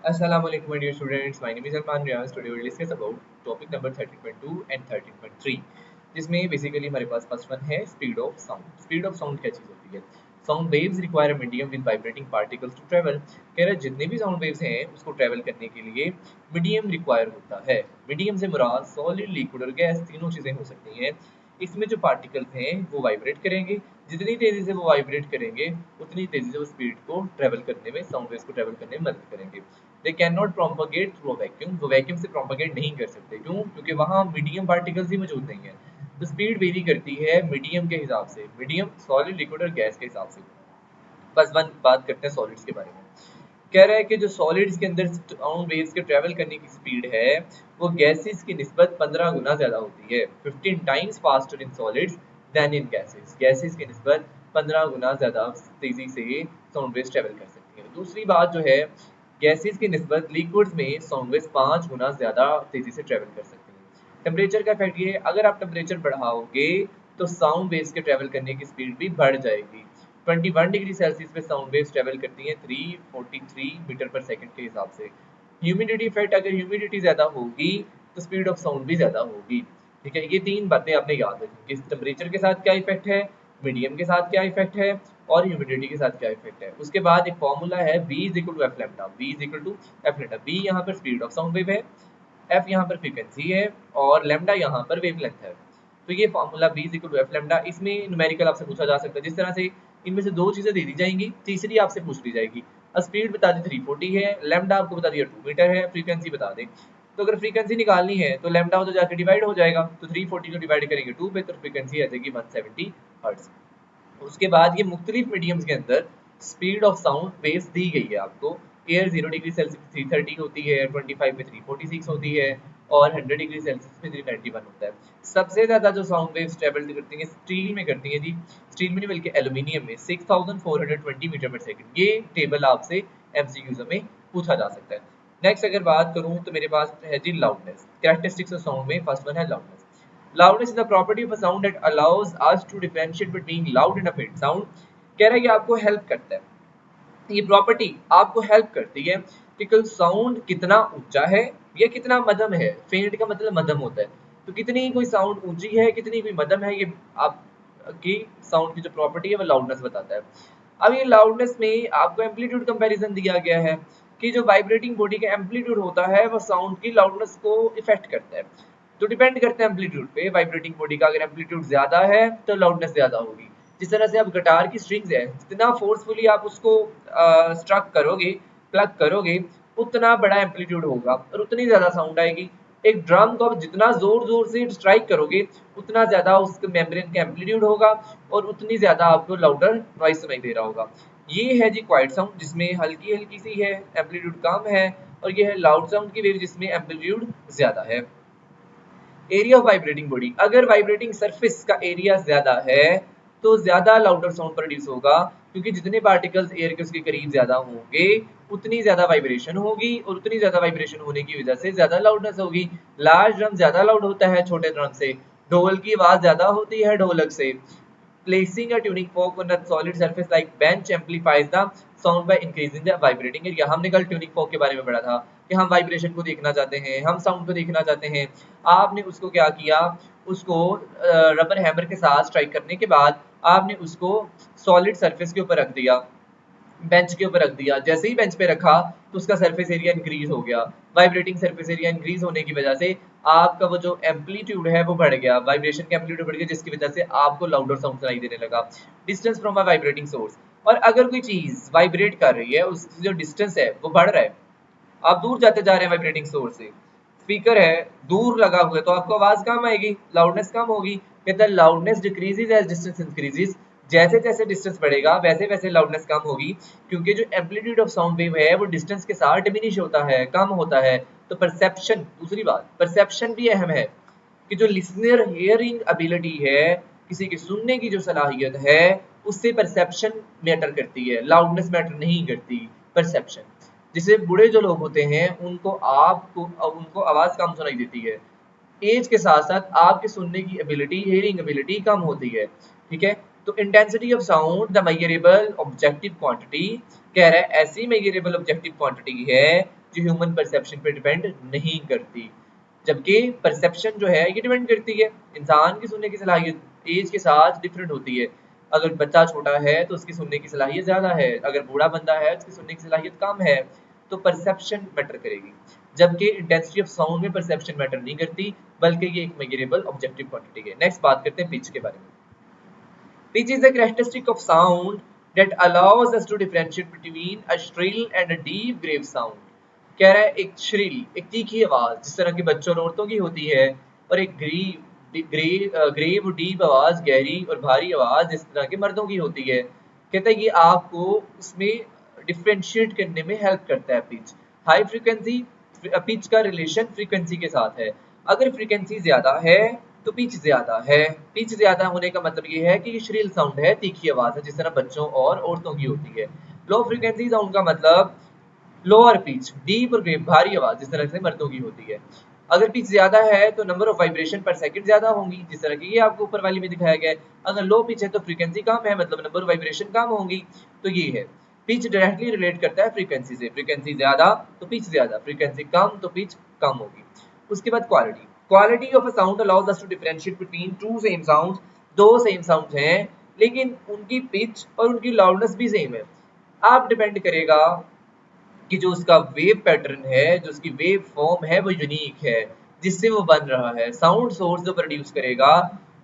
Assalamu alaikum my dear students, my name is Arman Riaz. Today we will discuss about topic number 13.2 and 13.3 जिसमें basically हमारे पास first one है speed of sound. Speed of sound क्या चीज़ होती है? Sound waves require a medium with vibrating particles to travel. कह रहा है जितने भी साउंड वेव्स हैं उसको ट्रेवल करने के लिए मीडियम रिक्वायर होता है। मीडियम से मुराद सॉलिड, लिक्विड और गैस तीनों चीज़ें हो सकती हैं। इसमें जो पार्टिकल्स हैं वो वाइब्रेट करेंगे, जितनी तेज़ी से वो वाइब्रेट करेंगे उतनी तेज़ी से वो स्पीड को ट्रेवल करने में, साउंड वेव्स को ट्रेवल करने में मदद करेंगे। They can not propagate through a vacuum, वो वैक्यूम से प्रोपागेट नहीं कर सकते। क्यों? क्योंकि वहाँ मीडियम पार्टिकल्स ही मौजूद नहीं है। तो स्पीड वेरी करती है मीडियम के हिसाब से, मीडियम सॉलिड, लिक्विड और गैस के हिसाब से। बस वन बात करते हैं सॉलिड्स के बारे में। कह रहा है कि जो सॉलिड्स के अंदर साउंड वेव्स के ट्रेवल करने की स्पीड है वो गैसेस की निस्बत 15 गुना ज़्यादा होती है। 15 times faster in solids than in gases. Gases की निस्बत 15 गुना ज़्यादा तेज़ी से साउंड वेव्स ट्रेवल कर सकती है। दूसरी बात जो है, गैसेस की निस्बत लिक्विड्स में साउंड वेव्स 5 गुना ज़्यादा तेज़ी से ट्रेवल कर सकती है। टेम्परेचर का इफेक्ट ये है, अगर आप टेम्परेचर बढ़ाओगे तो साउंड वेव्स के ट्रेवल करने की स्पीड भी बढ़ जाएगी। 21 डिग्री सेल्सियस पे साउंड वेव्स ट्रेवल करती हैं 343 मीटर पर सेकंड के हिसाब से। ह्यूमिडिटी इफेक्ट, अगर ह्यूमिडिटी ज़्यादा होगी तो स्पीड ऑफ साउंड भी ज़्यादा होगी। ठीक है, ये तीन बातें आपने याद रखनी कि टेम्परेचर के साथ क्या इफेक्ट है, मीडियम के साथ क्या इफेक्ट है और ह्यूमिडिटी के साथ क्या इफेक्ट है। उसके बाद एक फॉर्मूला है V is equal to F lambda. V is equal to F lambda. V यहाँ पर स्पीड ऑफ साउंड वेव है, एफ यहाँ पर फ्रीक्वेंसी है और लैम्डा यहाँ पर वेवलेंथ है। तो ये formula B is equal to F lambda. इसमें न्यूमेरिकल आपसे पूछा जा सकता है, जिस तरह से इनमें से दो चीजें दे दी जाएंगी, तीसरी आपसे पूछ ली जाएगी। अब स्पीड बता दी 340 है, लैम्डा आपको बता दिया 2 मीटर है, फ्रीक्वेंसी बता दें। तो अगर फ्रीक्वेंसी निकालनी है तो लैम्डा हो तो जाकर डिवाइड हो जाएगा, तो 340 को डिवाइड करेंगे 2 पे तो फ्रीक्वेंसी आ जाएगी 170 हर्ट्ज। उसके बाद ये मुख्तलिफ मीडियम्स के अंदर स्पीड ऑफ साउंड वेव्स दी गई है आपको। एयर 0 डिग्री सेल्सियस 330 होती है, 25 पे 346 होती है और 100 डिग्री सेल्सियस पे 391 होता है। सबसे ज़्यादा जो साउंड वेव्स ट्रेवल करती हैं स्टील में करती हैं जी, स्टील में नहीं बल्कि एल्यूमिनियम में, 6420 मीटर पर सेकंड। ये टेबल आपसे एमसीक्यूज में पूछा जा सकता है। नेक्स्ट अगर बात करूँ तो मेरे पास है जी लाउडनेस। कैरेक्टरिस्टिक्स ऑफ साउंड में फर्स्ट वन है loudness. Loudness is the property of a sound that allows us to differentiate between loud and a faint sound। कह रहा है कि आपको हेल्प करता है, ये प्रॉपर्टी आपको हेल्प करती है कि कोई साउंड कितना ऊंचा है या कितना मध्यम है। फेंट का मतलब मध्यम होता है, तो कितनी कोई साउंड ऊंची है कितनी कोई मध्यम है, ये आपकी साउंड की जो प्रॉपर्टी है वो लाउडनेस बताता है। अब ये लाउडनेस में आपको एम्पलीट्यूड कंपैरिजन दिया गया है कि जो वाइब्रेटिंग बॉडी का एम्पलीट्यूड होता है वो साउंड की लाउडनेस को इफेक्ट करता है। तो डिपेंड करता है एम्पलीट्यूड पे, वाइब्रेटिंग बॉडी का अगर एम्पलीट्यूड ज्यादा है तो लाउडनेस ज्यादा होगी। जिस तरह से आप गिटार की स्ट्रिंग्स है, जितना फोर्सफुली आप उसको स्ट्रक करोगे, प्लग करोगे, उतना बड़ा एम्पलीट्यूड होगा और उतनी ज्यादा साउंड आएगी। एक ड्रम को आप जितना जोर जोर से स्ट्राइक करोगे उतना ज्यादा उसके मेम्ब्रेन का एम्पलीट्यूड होगा और उतनी ज्यादा आपको लाउडर नॉइस सुनाई दे रहा होगा। ये है जी क्वाइट साउंड जिसमें हल्की हल्की सी है, एम्पलीट्यूड कम है, और ये है लाउड साउंड की वेव जिसमें एम्पलीट्यूड ज्यादा है। एरिया ऑफ वाइब्रेटिंग बॉडी, अगर वाइब्रेटिंग सरफेस का एरिया ज्यादा है तो ज्यादा लाउडर साउंड प्रोड्यूस होगा, क्योंकि जितने पार्टिकल्स एयर के उसके करीब ज्यादा होंगे उतनी ज्यादा वाइब्रेशन होगी और उतनी ज्यादा वाइब्रेशन होने की वजह से ज्यादा लाउडनेस होगी। लार्ज ड्रम ज्यादा लाउड होता है छोटे ड्रम से, ढोल की आवाज ज्यादा होती है ढोलक से। Placing a tuning fork on a solid surface like bench amplifies the sound by increasing the vibrating area। हमने कल ट्यूनिंग फॉर्क के बारे में पढ़ा था कि हम वाइब्रेशन को देखना चाहते हैं, हम साउंड को देखना चाहते हैं। आपने उसको क्या किया, उसको रबर हैमर के साथ स्ट्राइक करने के बाद आपने उसको सॉलिड सरफेस के ऊपर रख दिया, बेंच के ऊपर रख दिया। जैसे ही बेंच पे रखा तो उसका सरफेस एरिया इंक्रीज हो गया। वाइब्रेटिंग सरफेस एरिया इंक्रीज होने की वजह से आपका वो जो एम्पलीट्यूड है वो बढ़ गया, वाइब्रेशन का एम्पलीट्यूड बढ़ गया, जिसकी वजह से आपको लाउडर साउंड सुनाई देने लगा। Distance from a vibrating source, और अगर कोई चीज वाइब्रेट कर रही है उसकी जो डिस्टेंस है वो बढ़ रहा है, आप दूर जाते जा रहे हैं वाइब्रेटिंग सोर्स से, स्पीकर है दूर लगा हुआ है तो आपको आवाज कम आएगी, लाउडनेस कम होगी। कहता है loudness decreases as distance increases. जैसे जैसे डिस्टेंस बढ़ेगा वैसे वैसे लाउडनेस कम होगी, क्योंकि जो एम्पलीट्यूड ऑफ साउंड वेव है वो डिस्टेंस के साथ डिमिनिश होता है, कम होता है। तो परसेप्शन, दूसरी बात परसेप्शन भी अहम है कि जो लिसनर हियरिंग एबिलिटी है, किसी के सुनने की जो सलाहियत है, उससे परसेप्शन मैटर करती है, लाउडनेस मैटर नहीं करती, परसेप्शन। जैसे बूढ़े जो लोग होते हैं उनको आवाज कम सुनाई देती है, एज के साथ साथ आपके सुनने की एबिलिटी, हियरिंग एबिलिटी कम होती है। ठीक है, तो intensity of sound the measurable objective quantity, कह रहा है ऐसी मेजरेबल ऑब्जेक्टिव क्वांटिटी है जो ह्यूमन परसेप्शन पे डिपेंड नहीं करती। जबकि परसेप्शन जो है ये डिपेंड करती है, इंसान की सुनने की सलाहियत एज के साथ डिफरेंट होती है। अगर बच्चा छोटा है तो उसकी सुनने की सलाहियत ज़्यादा है, अगर बूढ़ा बंदा है उसकी सुनने की सलाहियत कम है, तो परसेप्शन मैटर करेगी। जबकि इंटेंसिटी ऑफ साउंड में परसेप्शन मैटर नहीं करती, बल्कि ये एक मेजरेबल ऑब्जेक्टिव क्वांटिटी है। नेक्स्ट बात करते हैं पिच के बारे में। Pitch is the characteristic of sound that allows us to differentiate between a shrill and a deep grave sound. कह रहा है एक श्रिल, एक तीखी आवाज जिस तरह की बच्चों और औरतों की होती है, और एक ग्रेव डीप आवाज, गहरी और भारी आवाज जिस तरह के मर्दों की होती है। कहता है ये आपको उसमें डिफ्रेंशिएट करने में हेल्प करता है पिच। हाई फ्रीक्वेंसी, पिच का रिलेशन फ्रीक्वेंसी के साथ है। अगर फ्रीक्वेंसी ज्यादा है तो पिच ज्यादा है। पिच ज्यादा होने का मतलब ये है कि ये श्रिल साउंड है, तीखी आवाज है, जिस तरह बच्चों और औरतों की होती है। लो फ्रीक्वेंसी साउंड का मतलब लोअर पिच, डीप और ग्रेव, भारी आवाज जिस तरह से मर्दों की होती है। अगर पिच ज्यादा है तो नंबर ऑफ वाइब्रेशन पर सेकंड ज्यादा होंगी, जिस तरह की ये आपको ऊपर वाली में दिखाया गया है। अगर लो पिच है तो फ्रीक्वेंसी कम है, मतलब नंबर ऑफ वाइब्रेशन कम होंगी। तो ये है, पिच डायरेक्टली रिलेट करता है फ्रीक्वेंसी से। फ्रीक्वेंसी ज्यादा तो पिच ज्यादा, फ्रीक्वेंसी कम तो पिच कम होगी। उसके बाद quality. Quality of a sound allows us to differentiate between two same sounds. दो सेम साउंड्स हैं लेकिन उनकी पिच और उनकी लाउडनेस भी सेम है। आप डिपेंड करेगा कि जो उसका वेव पैटर्न है, जो उसकी वेव फॉर्म है वो यूनिक है, जिससे वो बन रहा है। साउंड सोर्स जो प्रोड्यूस करेगा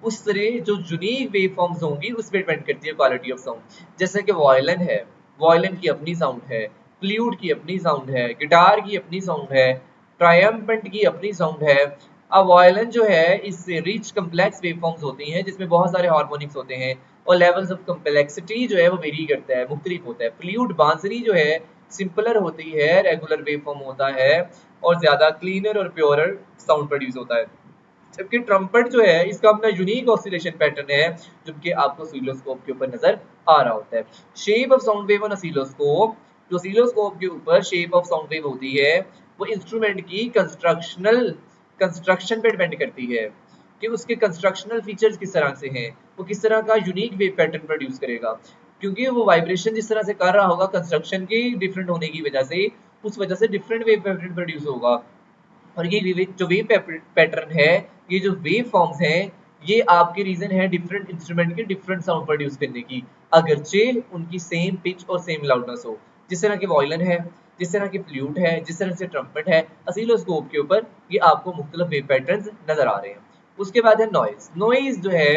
उस तरह जो यूनिक वेव फॉर्म्स होंगी उस पर डिपेंड करती है क्वालिटी ऑफ साउंड। जैसे कि वायलिन है, वायलिन की अपनी साउंड है, फ्लूट की अपनी साउंड है, गिटार की अपनी साउंड है, ट्रायम्पेंट की अपनी साउंड है। अब वायलिन जो है इससे रिच कम्प्लेक्स वेव फॉर्म्स होती हैं जिसमें बहुत सारे हार्मोनिक्स होते हैं, और लेवल्स ऑफ कम्प्लेक्सिटी जो है वो वेरी करता है, मुख्तलिफ होता है। फ्लूट, बांसुरी जो है सिंपलर होती है, रेगुलर वेव फॉर्म होता है और ज्यादा क्लीनर और प्योरर साउंड प्रोड्यूस होता है। जबकि ट्रम्पेट जो है इसका अपना यूनिक ऑसिलेशन पैटर्न है, जबकि आपको ऑसिलोस्कोप के ऊपर नजर आ रहा होता है। Shape of sound wave on oscilloscope, जो ऑसिलोस्कोप के ऊपर शेप ऑफ साउंड वेव होती है वो इंस्ट्रूमेंट की कंस्ट्रक्शन पे डिपेंड करती है कि उसके कंस्ट्रक्शनल फीचर्स किस तरह से हैं, वो किस तरह का यूनिक वेव पैटर्न प्रोड्यूस करेगा। क्योंकि वो वाइब्रेशन जिस तरह से कर रहा होगा कंस्ट्रक्शन के डिफरेंट होने की वजह से, उस वजह से डिफरेंट वेव पैटर्न प्रोड्यूस होगा। और ये जो वेव पैटर्न है, ये जो वेव फॉर्म्स हैं, ये आपके रीजन है डिफरेंट इंस्ट्रूमेंट के डिफरेंट साउंड प्रोड्यूस करने की, अगरचे उनकी सेम पिच और सेम लाउडनेस हो। जिस तरह के वायलिन है, जिस तरह की फ्लूट है, जिस तरह से ट्रम्पेट है, ऑसिलोस्कोप के ऊपर ये आपको मुख्तलिफ वेव पैटर्न्स नजर आ रहे हैं। उसके बाद है नॉइज। नॉइज जो है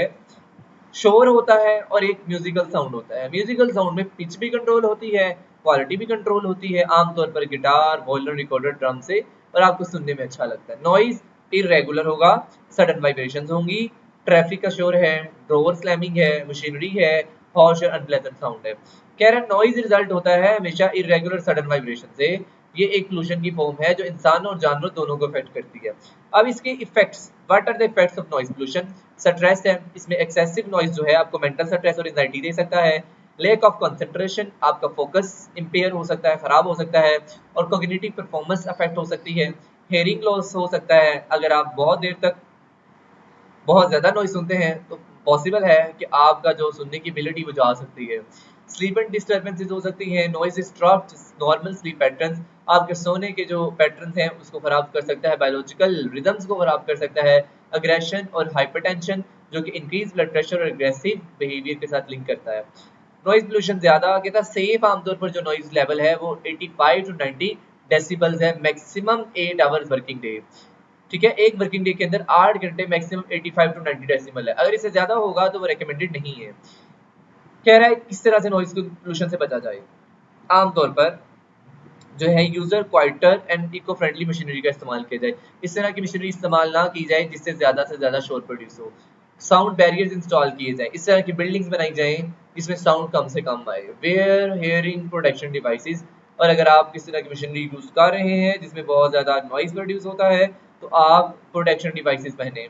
शोर होता है और एक म्यूजिकल साउंड होता है। म्यूजिकल साउंड में पिच भी कंट्रोल होती है, क्वालिटी भी कंट्रोल होती है, आमतौर पर गिटार, वायलिन, रिकॉर्डर, ड्रम से, और आपको सुनने में अच्छा लगता है। नॉइज इरेगुलर होगा, सडन वाइब्रेशंस होंगी, ट्रैफिक का शोर है, ड्रोवर स्लैमिंग है, मशीनरी है, हॉर्श और अनप्लेजेंट साउंड है। कह रहा है नॉइज रिजल्ट होता है हमेशा इरेगुलर सडन वाइब्रेशन से। ये एक पोल्यूशन की फॉर्म है जो इंसान और जानवर दोनों को अफेक्ट करती है। अब इसके effects, what are the effects of noise pollution. Stress है, इसमें एक्सेसिव नॉइज जो है आपको मेंटल स्ट्रेस और एंजाइटी दे सकता है। लैक ऑफ कंसंट्रेशन, आपका फोकस इंपेयर हो सकता है, खराब हो सकता है, और कॉग्निटिव परफॉर्मेंस अफेक्ट हो सकती है। हेयरिंग लॉस हो सकता है, अगर आप बहुत देर तक बहुत ज्यादा नॉइज सुनते हैं तो पॉसिबल है कि आपका जो सुनने की एबिलिटी वो जा सकती है। स्लीप एंड डिस्टर्बेंसेस हो सकती हैं, noise disturbs normal sleep patterns, आपके सोने के जो पैटर्न्स हैं उसको खराब कर सकता है, बायोलॉजिकल रिदम्स को खराब कर सकता है। अग्रेशन और हाइपरटेंशन जो कि इंक्रीज ब्लड प्रेशर और एग्रेसिव बिहेवियर के साथ लिंक करता है। नॉइज पोल्यूशन ज्यादा कहता है सेफ आमतौर पर जो नॉइज लेवल है वो 85 टू 90 डेसिबल्स है, मैक्सिमम 8 आवर्स वर्किंग डे। ठीक है, एक वर्किंग डे के अंदर 8 घंटे, मैक्सिमम 85 टू 90 डेसिबल है। अगर इससे ज्यादा होगा तो वो रेकमेंडेड नहीं है। कह रहा है किस तरह से नॉइज पोल्यूशन से बचा जाए। आमतौर पर जो है user quieter and eco friendly machinery का इस्तेमाल किया जाए। इस तरह की मशीनरी इस्तेमाल ना की जाए जिससे ज्यादा से ज्यादा शोर प्रोड्यूस हो। साउंड बैरियर्स इंस्टॉल किए जाए, इस तरह की बिल्डिंग्स बनाई जाए जिसमें साउंड कम से कम आए। वेयर हेयरिंग प्रोटेक्शन डिवाइसेस, और अगर आप किस तरह की मशीनरी यूज कर रहे हैं जिसमें बहुत ज्यादा नॉइज प्रोड्यूस होता है तो आप प्रोटेक्शन डिवाइसेस पहने।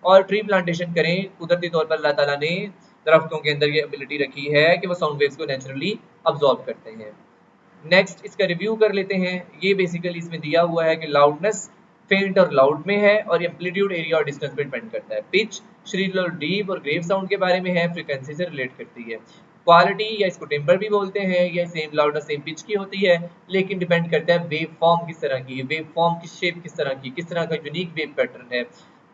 और ट्री प्लांटेशन करें। कुदरती तौर पर अल्लाह ताला ने दरख्तों के अंदर ये एबिलिटी रखी है कि वो साउंड वेव्स को नेचुरली अब्सॉर्ब करते हैं। नेक्स्ट इसका रिव्यू कर लेते हैं। ये बेसिकली इसमें दिया हुआ है कि लाउडनेस फेंट और लाउड में है, और एम्पलीट्यूड, एरिया और डिस्टेंस पे डिपेंड करता है। पिच श्रिल और डीप और ग्रेव साउंड के बारे में है, फ्रीक्वेंसी से रिलेट करती है। क्वालिटी या इसको टिम्बर भी बोलते हैं, या सेम लाउडनेस सेम पिच की होती है, लेकिन डिपेंड करता है वेव फॉर्म किस तरह की है, वेव फॉर्म की शेप किस तरह की, किस तरह का यूनिक वेव पैटर्न है।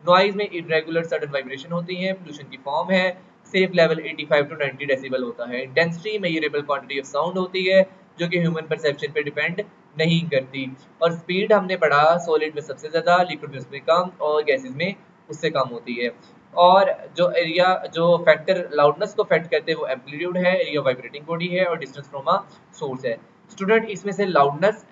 नॉइज में इरेगुलर सडन वाइब्रेशन होती है, पोल्यूशन की फॉर्म है, सेफ लेवल 85 टू 90 डेसिबल होता है। Intensity measurable quantity of sound होती है, जो कि ह्यूमन परसेप्शन पे डिपेंड नहीं करती। और स्पीड हमने पढ़ा सॉलिड में सबसे ज्यादा, लिक्विड में उसमें कम, और गैसेस में उससे कम होती है। और जो एरिया जो फैक्टर लाउडनेस को अफेक्ट करते हैं वो एम्पलीट्यूड है, एरिया वाइब्रेटिंग बॉडी है, और डिस्टेंस फ्रॉम अ सोर्स है। स्टूडेंट इसमें से loudness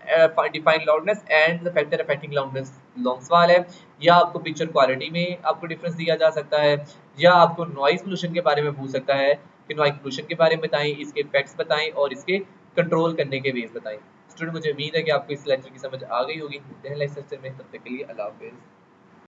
define loudness and the factor affecting loudness long सवाल है, या आपको पिक्चर क्वालिटी में आपको डिफरेंस दिया जा सकता है, या आपको नॉइज पोल्यूशन के बारे में पूछ सकता है कि नॉइज पोल्यूशन के बारे में बताएं, इसके इफेक्ट्स बताएं और इसके कंट्रोल करने के वेज बताएं। स्टूडेंट मुझे उम्मीद है कि आपको इस लेक्चर की समझ आ गई होगी। मिलते हैं नेक्स्ट लेक्चर में, तब तक के लिए अल्लाह हाफिज़।